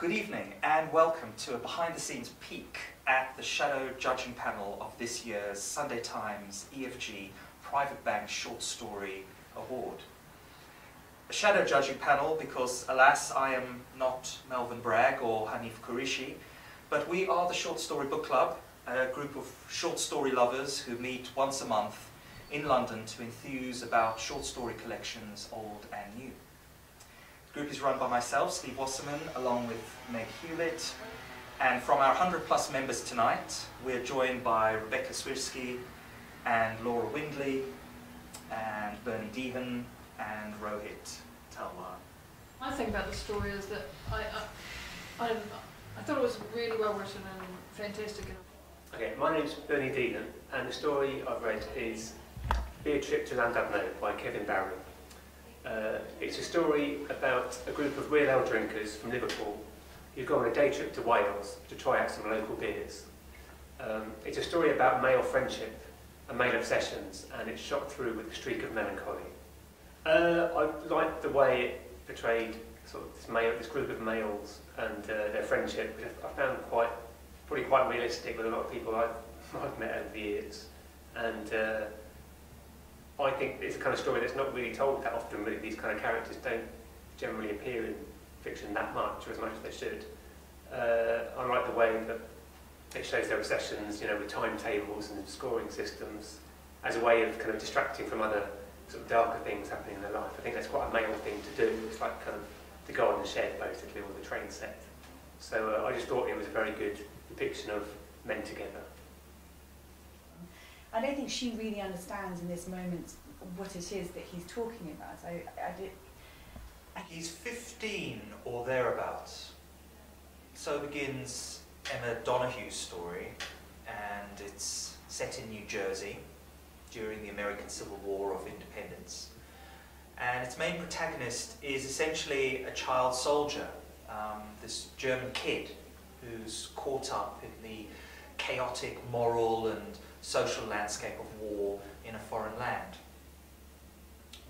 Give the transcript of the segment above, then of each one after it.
Good evening and welcome to a behind-the-scenes peek at the shadow judging panel of this year's Sunday Times EFG Private Bank Short Story Award. A shadow judging panel because, alas, I am not Melvin Bragg or Hanif Qureshi, but we are the Short Story Book Club, a group of short story lovers who meet once a month in London to enthuse about short story collections, old and new. The group is run by myself, Steve Wasserman, along with Meg Hewlett, and from our 100+ members tonight, we're joined by Rebecca Swirsky and Laura Windley and Bernie Deehan and Rohit Talwar. My thing about the story is that I thought it was really well written and fantastic. Okay, my name's Bernie Deehan, and the story I've read is Be a Trip to Llandudno by Kevin Barry. It's a story about a group of real ale drinkers from Liverpool who go on a day trip to Wales to try out some local beers. It's a story about male friendship and male obsessions, and it's shot through with a streak of melancholy. I liked the way it portrayed sort of this group of males and their friendship, which I found probably quite realistic with a lot of people I've met over the years. And I think it's a kind of story that's not really told that often. Really, these kind of characters don't generally appear in fiction that much, or as much as they should. I like the way that it shows their obsessions, with timetables and scoring systems, as a way of kind of distracting from other sort of darker things happening in their life. I think that's quite a male thing to do. It's like kind of the garden shed, basically, or the train set. So I just thought it was a very good depiction of men together. I don't think she really understands in this moment what it is that he's talking about. He's 15 or thereabouts. So begins Emma Donohue's story, and it's set in New Jersey during the American Civil War of Independence. And its main protagonist is essentially a child soldier, this German kid who's caught up in the chaotic moral and social landscape of war in a foreign land.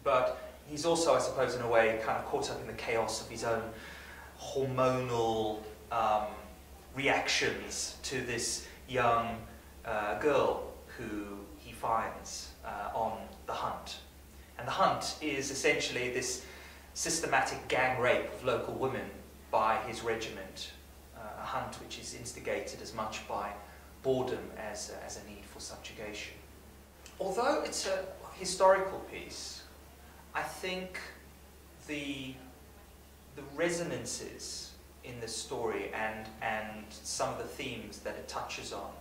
But he's also, I suppose, in a way, kind of caught up in the chaos of his own hormonal reactions to this young girl who he finds on the hunt. And the hunt is essentially this systematic gang rape of local women by his regiment, a hunt which is instigated as much by boredom as a need for subjugation. Although it's a historical piece, I think the resonances in the story and some of the themes that it touches on,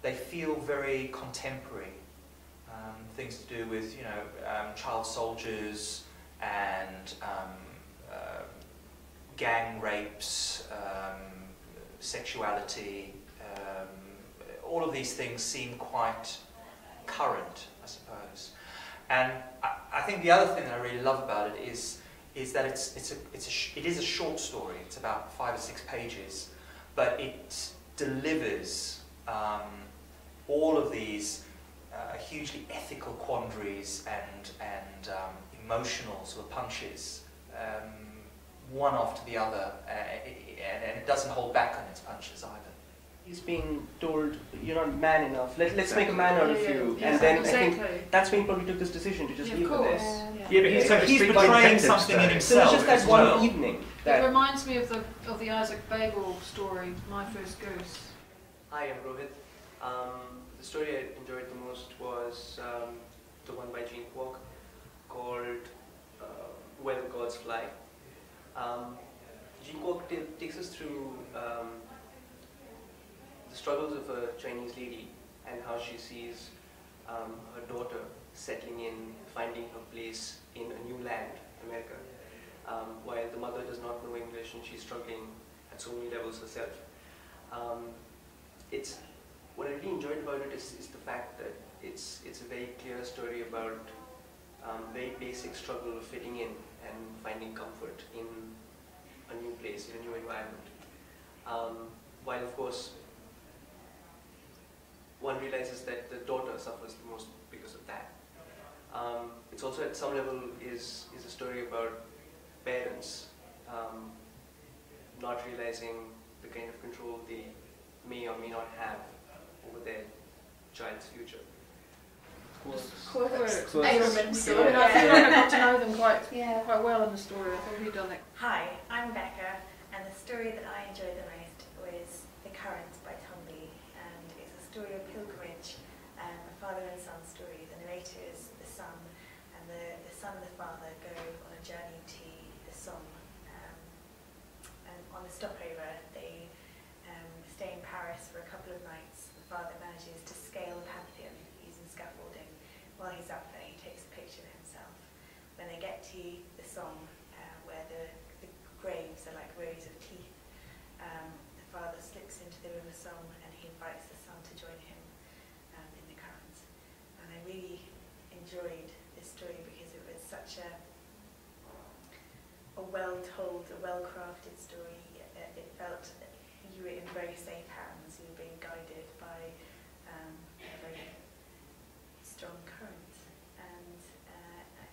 they feel very contemporary. Things to do with child soldiers and gang rapes, sexuality. All of these things seem quite current, I suppose. And I think the other thing that I really love about it is that it is a short story. It's about 5 or 6 pages, but it delivers all of these hugely ethical quandaries and emotional sort of punches, one after the other, and it doesn't hold back on its punches either. He's being told, you're not man enough, let's Exactly. make a man out of you. Yeah, and then exactly. I think that's when he probably took this decision to just leave with this. Yeah, but he's, So he's betraying something in So himself. it's just that as one well. evening. It That reminds me of the Isaac Babel story, My First Goose. Hi, I'm Rohit. The story I enjoyed the most was the one by Kwok called Where the Gods Fly. Kwok takes us through the struggles of a Chinese lady and how she sees her daughter settling in, finding her place in a new land, America, while the mother does not know English and she's struggling at so many levels herself. What I really enjoyed about it is the fact that it's a very clear story about very basic struggle of fitting in and finding comfort in a new place, in a new environment. While of course one realizes that the daughter suffers the most because of that. It's also at some level is a story about parents not realizing the kind of control they may or may not have over their child's future. Quite Excellent. so, I mean, I feel like I got to know them quite Yeah. well in the story. I thought you'd done it. Hi, I'm Becca, and the story that I enjoyed the most was The Current by Tom Lee, and it's a story of pilgrimage, a father and son story. The narrator is the son, and the son and the father go on a journey to the Somme, and on the stopover they stay in Paris for a couple of nights. The father manages to scale the Pantheon using scaffolding. While he's up there, he takes a picture of himself. When they get to the Somme, where the graves are like rows of teeth, the father slips into the river Somme and he invites the son to join him in the current. And I really enjoyed this story because it was such a well-told, a well-crafted story. It felt you were in very safe hands. You were being guided by a very strong current, and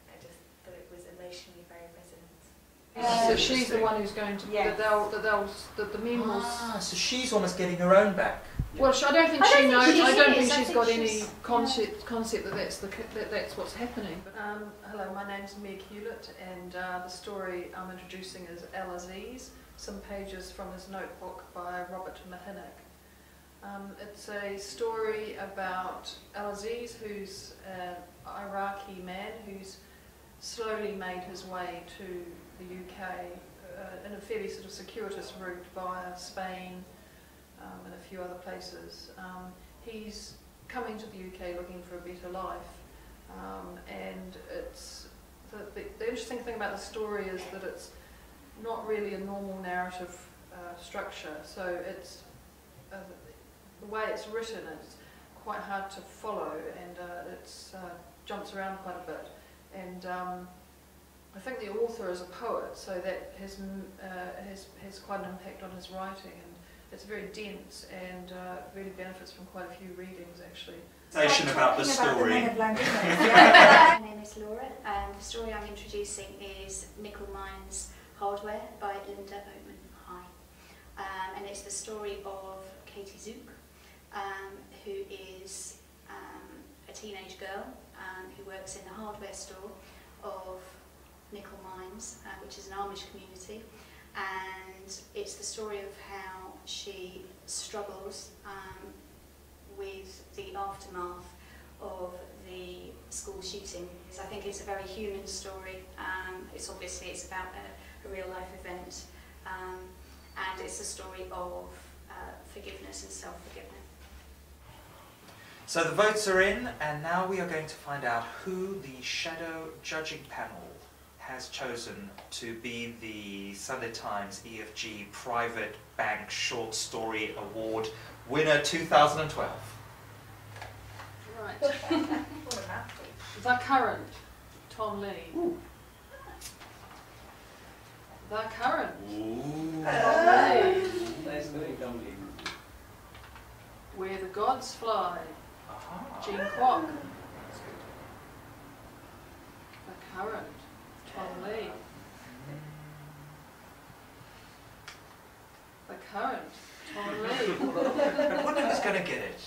I just thought it was emotionally very resonant. So she's the one who's going to. Yes. The men will. So she's almost getting her own back. Well, I don't think I she don't think knows. she I don't is. think I she's think got she's- any concept that that's what's happening. But, hello, my name's Meg Hewlett, and the story I'm introducing is Al Aziz. Some pages from his notebook by Robert Mahinek. It's a story about Al Aziz, who's an Iraqi man who's slowly made his way to the UK in a fairly sort of circuitous route via Spain and a few other places. He's coming to the UK looking for a better life, and it's the interesting thing about the story is that it's not really a normal narrative structure. So it's the way it's written, it's quite hard to follow, and it jumps around quite a bit. And I think the author is a poet, so that has quite an impact on his writing, and it's very dense and really benefits from quite a few readings actually. About the story. My name is Laura, and the story I'm introducing is Nickel Mines Hardware by Linda Oatman High. And it's the story of Katie Zook, who is a teenage girl who works in the hardware store of Nickel Mines, which is an Amish community. And it's the story of how she struggles with the aftermath of the school shooting. So I think it's a very human story. It's about a real life event, and it's a story of forgiveness and self-forgiveness. So the votes are in, and now we are going to find out who the shadow judging panel has chosen to be the Sunday Times EFG Private Bank Short Story Award winner 2012. Right. What a mouthful. The Current, Tom Lee. Ooh. The Current, Ooh. Tom Lee. Nice knowing Tom Lee. Where the Gods Fly, Aha. Jean Kwok. The Current, Tom Lee. The Current, Tom Lee. I wonder who's going to get it.